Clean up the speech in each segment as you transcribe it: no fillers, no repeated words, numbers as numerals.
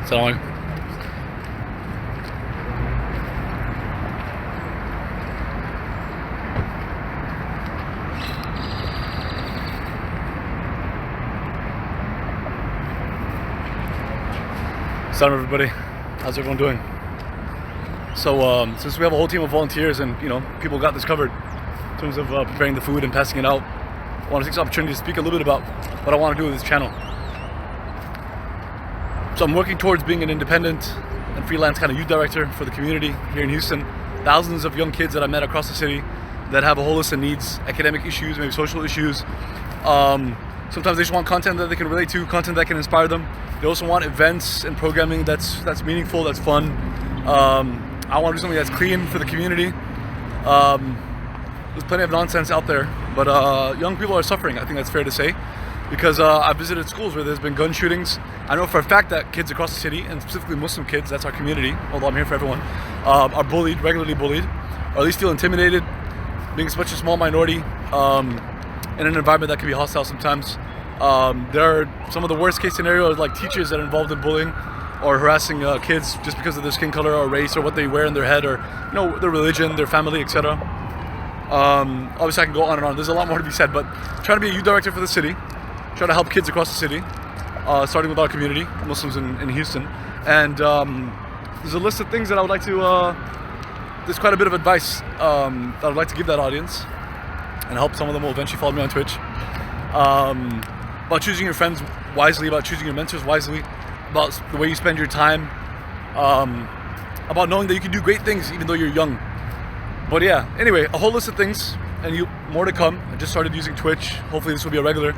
Assalamualaikum. Salam everybody, how's everyone doing? So since we have a whole team of volunteers and people got this covered in terms of preparing the food and passing it out, I want to take this opportunity to speak a little bit about what I want to do with this channel. So I'm working towards being an independent and freelance kind of youth director for the community here in Houston. Thousands of young kids that I met across the city that have a whole list of needs, academic issues, maybe social issues. Sometimes they just want content that they can relate to, content that can inspire them. They also want events and programming that's meaningful, that's fun. I want to do something that's clean for the community. There's plenty of nonsense out there, but young people are suffering, I think that's fair to say, because I've visited schools where there's been gun shootings. I know for a fact that kids across the city, and specifically Muslim kids, that's our community, although I'm here for everyone, are bullied, regularly bullied, or at least feel intimidated, being such a small minority in an environment that can be hostile sometimes. There are some of the worst case scenarios, like teachers that are involved in bullying or harassing kids just because of their skin color or race or what they wear in their head or their religion, their family, etc. Obviously I can go on and on. There's a lot more to be said, but trying to be a youth director for the city, trying to help kids across the city, starting with our community, Muslims in Houston. And there's a list of things that I would like to, there's quite a bit of advice that I would like to give that audience, and I hope some of them will eventually follow me on Twitch. About choosing your friends wisely, about choosing your mentors wisely, about the way you spend your time, about knowing that you can do great things even though you're young. But yeah, anyway, a whole list of things, and more to come. I just started using Twitch. Hopefully this will be a regular.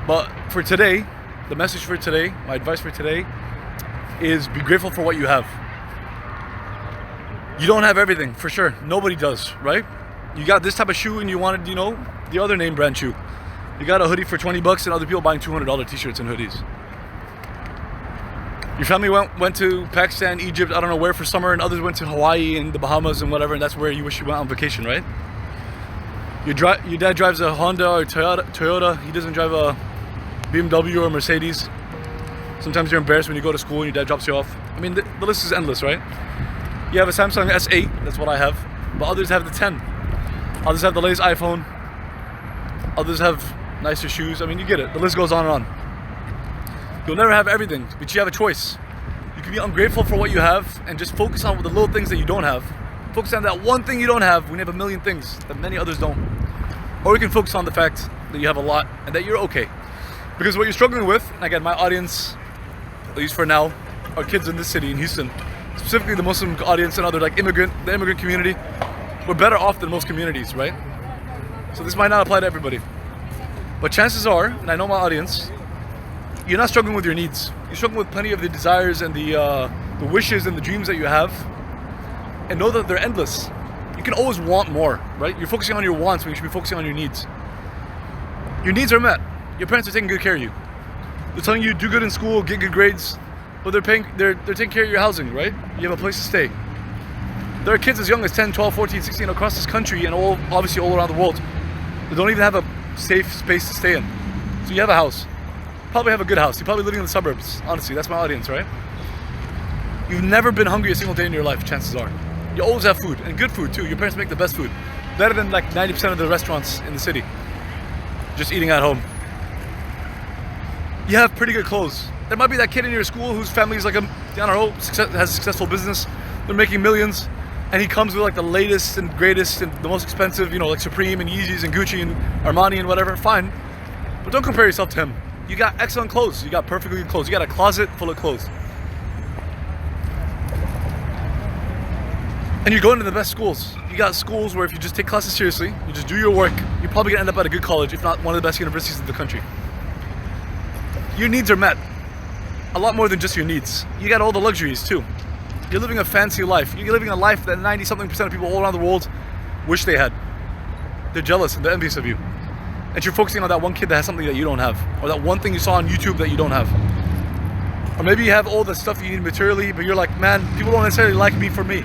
But for today, the message for today, my advice for today is be grateful for what you have. You don't have everything, for sure. Nobody does, right? You got this type of shoe and you wanted, the other name brand shoe. You got a hoodie for 20 bucks and other people buying $200 t-shirts and hoodies. Your family went to Pakistan, Egypt, I don't know where for summer, and others went to Hawaii and the Bahamas and whatever, and that's where you wish you went on vacation, right? Your dad drives a Honda or Toyota. He doesn't drive a BMW or Mercedes. Sometimes you're embarrassed when you go to school and your dad drops you off. I mean, the list is endless, right? You have a Samsung S8, that's what I have, but others have the 10. Others have the latest iPhone. Others have nicer shoes. I mean, you get it. The list goes on and on. You'll never have everything, but you have a choice. You can be ungrateful for what you have and just focus on the little things that you don't have. Focus on that one thing you don't have when you have a million things that many others don't. Or you can focus on the fact that you have a lot and that you're okay. Because what you're struggling with, and again, my audience, at least for now, are kids in this city, in Houston, specifically the Muslim audience and other the immigrant community. We're better off than most communities, right? So this might not apply to everybody. But chances are, and I know my audience, you're not struggling with your needs. You're struggling with plenty of the desires and the wishes and the dreams that you have. And know that they're endless. You can always want more, right? You're focusing on your wants when you should be focusing on your needs. Your needs are met. Your parents are taking good care of you. They're telling you do good in school, get good grades, but they're taking care of your housing, right? You have a place to stay. There are kids as young as 10, 12, 14, 16 across this country and obviously all around the world that don't even have a safe space to stay in. So you have a house. Probably have a good house. You're probably living in the suburbs. Honestly, that's my audience, right? You've never been hungry a single day in your life, chances are. You always have food, and good food too. Your parents make the best food. Better than like 90% of the restaurants in the city. Just eating at home. You have pretty good clothes. There might be that kid in your school whose family is like has a successful business. They're making millions. And he comes with like the latest and greatest and the most expensive, like Supreme and Yeezys and Gucci and Armani and whatever. Fine. But don't compare yourself to him. You got excellent clothes. You got perfectly good clothes. You got a closet full of clothes. And you're going to the best schools. You got schools where if you just take classes seriously, you just do your work, you're probably gonna end up at a good college, if not one of the best universities in the country. Your needs are met. A lot more than just your needs. You got all the luxuries too. You're living a fancy life. You're living a life that 90-something% of people all around the world wish they had. They're jealous and they're envious of you. And you're focusing on that one kid that has something that you don't have. Or that one thing you saw on YouTube that you don't have. Or maybe you have all the stuff you need materially, but you're like, man, people don't necessarily like me for me.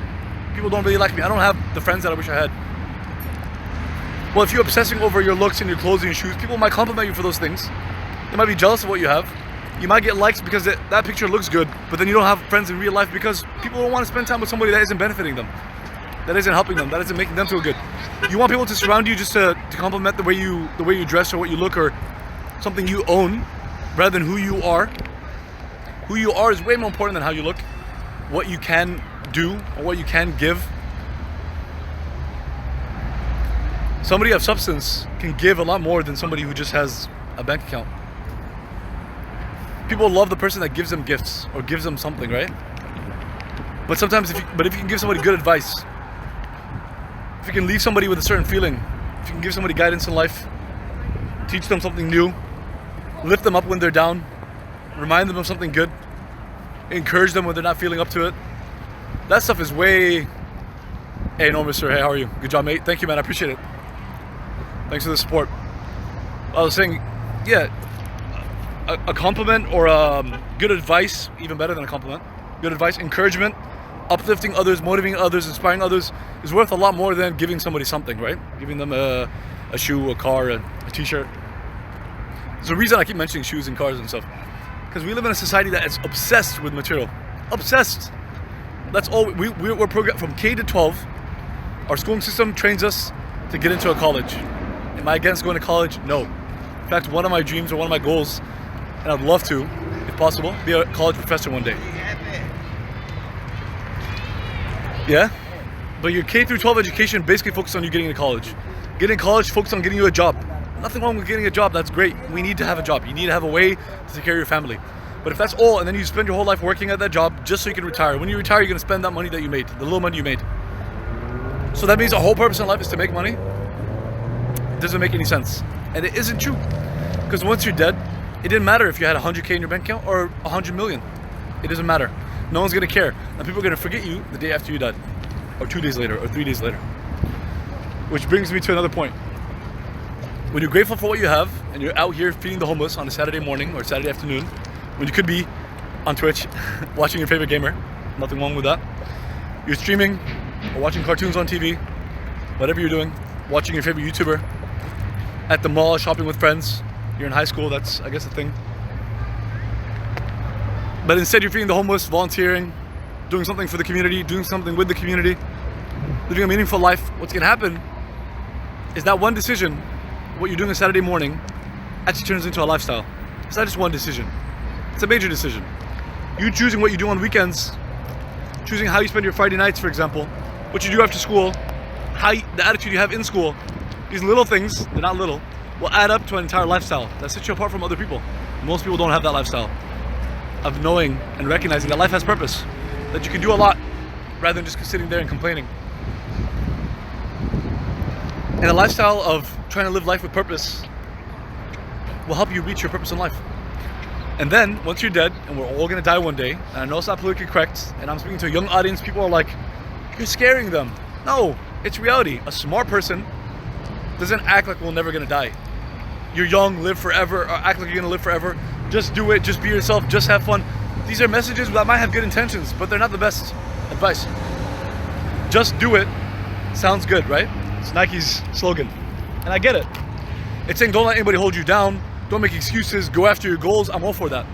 People don't really like me. I don't have the friends that I wish I had. Well, if you're obsessing over your looks and your clothes and your shoes, people might compliment you for those things. They might be jealous of what you have. You might get likes because that picture looks good, but then you don't have friends in real life because people don't want to spend time with somebody that isn't benefiting them, that isn't helping them, that isn't making them feel good. You want people to surround you just to compliment the way you dress or what you look or something you own, rather than who you are. Who you are is way more important than how you look, what you can do or what you can give. Somebody of substance can give a lot more than somebody who just has a bank account. People love the person that gives them gifts or gives them something, right? But sometimes if you can give somebody good advice, if you can leave somebody with a certain feeling, if you can give somebody guidance in life, teach them something new, lift them up when they're down, remind them of something good, encourage them when they're not feeling up to it, that stuff is way... Hey Norma, sir, hey, how are you? Good job, mate. Thank you, man, I appreciate it. Thanks for the support. I was saying, yeah, a compliment or good advice, even better than a compliment, good advice, encouragement, uplifting others, motivating others, inspiring others is worth a lot more than giving somebody something, right? Giving them a shoe, a car, a t-shirt. There's a reason I keep mentioning shoes and cars and stuff, because we live in a society that is obsessed with material. Obsessed. That's all. We're programmed from K to 12. Our schooling system trains us to get into a college. Am I against going to college? No. In fact, one of my dreams or one of my goals, and I'd love to, if possible, be a college professor one day. Yeah? But your K through 12 education basically focuses on you getting into college. Getting to college focuses on getting you a job. Nothing wrong with getting a job, that's great. We need to have a job. You need to have a way to take care of your family. But if that's all, and then you spend your whole life working at that job just so you can retire. When you retire, you're gonna spend that money that you made, the little money you made. So that means the whole purpose in life is to make money? It doesn't make any sense. And it isn't true. Because once you're dead, it didn't matter if you had 100K in your bank account or 100 million. It doesn't matter. No one's gonna care. And people are gonna forget you the day after you died. Or 2 days later, or 3 days later. Which brings me to another point. When you're grateful for what you have, and you're out here feeding the homeless on a Saturday morning or Saturday afternoon, when you could be on Twitch, watching your favorite gamer, nothing wrong with that. You're streaming, or watching cartoons on TV, whatever you're doing, watching your favorite YouTuber, at the mall, shopping with friends. You're in high school, that's, I guess, a thing. But instead you're feeding the homeless, volunteering, doing something for the community, doing something with the community, living a meaningful life. What's gonna happen is that one decision, what you're doing on Saturday morning, actually turns into a lifestyle. It's not just one decision. It's a major decision. You choosing what you do on weekends, choosing how you spend your Friday nights, for example, what you do after school, the attitude you have in school, these little things, they're not little, will add up to an entire lifestyle that sets you apart from other people. Most people don't have that lifestyle of knowing and recognizing that life has purpose, that you can do a lot rather than just sitting there and complaining. And a lifestyle of trying to live life with purpose will help you reach your purpose in life. And then, once you're dead, and we're all gonna die one day, and I know it's not politically correct, and I'm speaking to a young audience, people are like, you're scaring them. No, it's reality. A smart person doesn't act like we're never gonna die. You're young, live forever, or act like you're gonna live forever. Just do it, just be yourself, just have fun. These are messages that might have good intentions, but they're not the best advice. Just do it sounds good, right? It's Nike's slogan. And I get it. It's saying don't let anybody hold you down, don't make excuses, go after your goals. I'm all for that.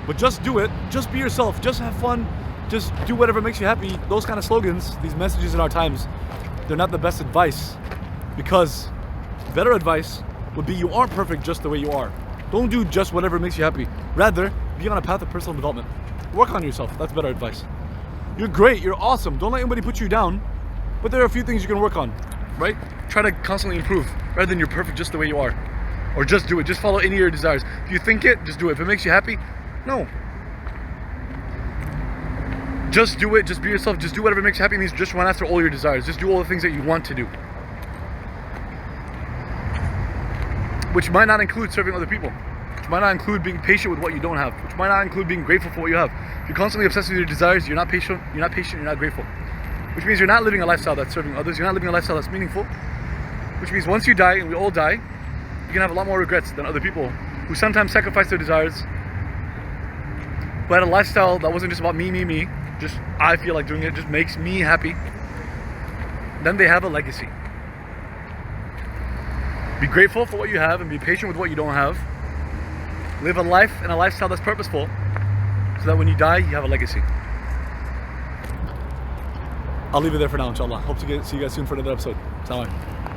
But just do it, just be yourself, just have fun, just do whatever makes you happy. Those kind of slogans, these messages in our times, they're not the best advice, because better advice would be you aren't perfect just the way you are. Don't do just whatever makes you happy. Rather, be on a path of personal development. Work on yourself, that's better advice. You're great, you're awesome, don't let anybody put you down, but there are a few things you can work on, right? Try to constantly improve, rather than you're perfect just the way you are. Or just do it, just follow any of your desires. If you think it, just do it. If it makes you happy, no. Just do it, just be yourself, just do whatever makes you happy. Means just run after all your desires. Just do all the things that you want to do. Which might not include serving other people. Which might not include being patient with what you don't have. Which might not include being grateful for what you have. If you're constantly obsessed with your desires, you're not patient, you're not grateful. Which means you're not living a lifestyle that's serving others, you're not living a lifestyle that's meaningful. Which means once you die, and we all die, you can have a lot more regrets than other people who sometimes sacrifice their desires, who had a lifestyle that wasn't just about me, just I feel like doing it, just makes me happy. Then they have a legacy. Be grateful for what you have and be patient with what you don't have. Live a life and a lifestyle that's purposeful, so that when you die, you have a legacy. I'll leave it there for now, inshallah. Hope to see you guys soon for another episode. Assalamu alaikum.